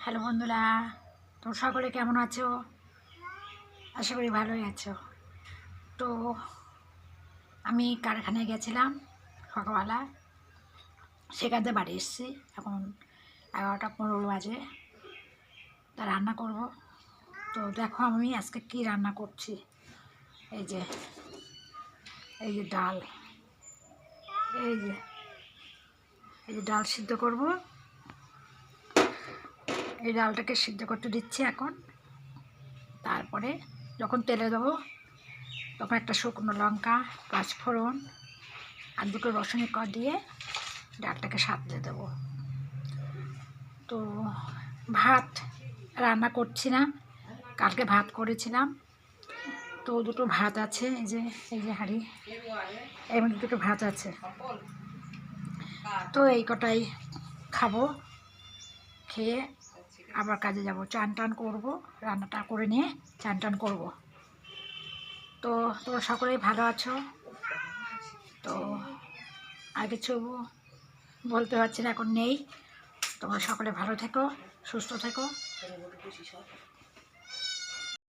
Hello বন্ধুরা, তোমরা সকলে কেমন আছো? আশা করি ভালোই আছো। তো আমি কারখানায় গেছিলাম সকালবেলা, সেখান থেকে বাড়ি এসেছি। এখন 11টা 15 বাজে। তা রান্না করব। তো দেখো আমি আজকে কি রান্না করছি। এই যে এই যে ডাল, এই যে এই যে ডাল সিদ্ধ করব। এই ডালটাকে সিদ্ধ করতে দিচ্ছি এখন। তারপরে যখন তেলে দেবো তখন একটা শুকনো লঙ্কা, পাঁচফোড়ন আর দুটো রসুনের কোয়া দিয়ে ডালটাকে সাঁতলে দেবো। তো ভাত রান্না করছি না, কালকে ভাত করেছিলাম। তো দুটো ভাত আছে, এই যে হাঁড়ি, এর মধ্যে দুটো ভাত আছে। তো এই কটাই খাবো, খেয়ে আবার কাজে যাব। চান টান করবো, রান্নাটা করে নিয়ে চান টান করবো। তো তোমরা সকলেই ভালো আছো? তো আর কিছু বলতে পারছি না, এখন নেই। তোমরা সকলে ভালো থেকো, সুস্থ থেকো।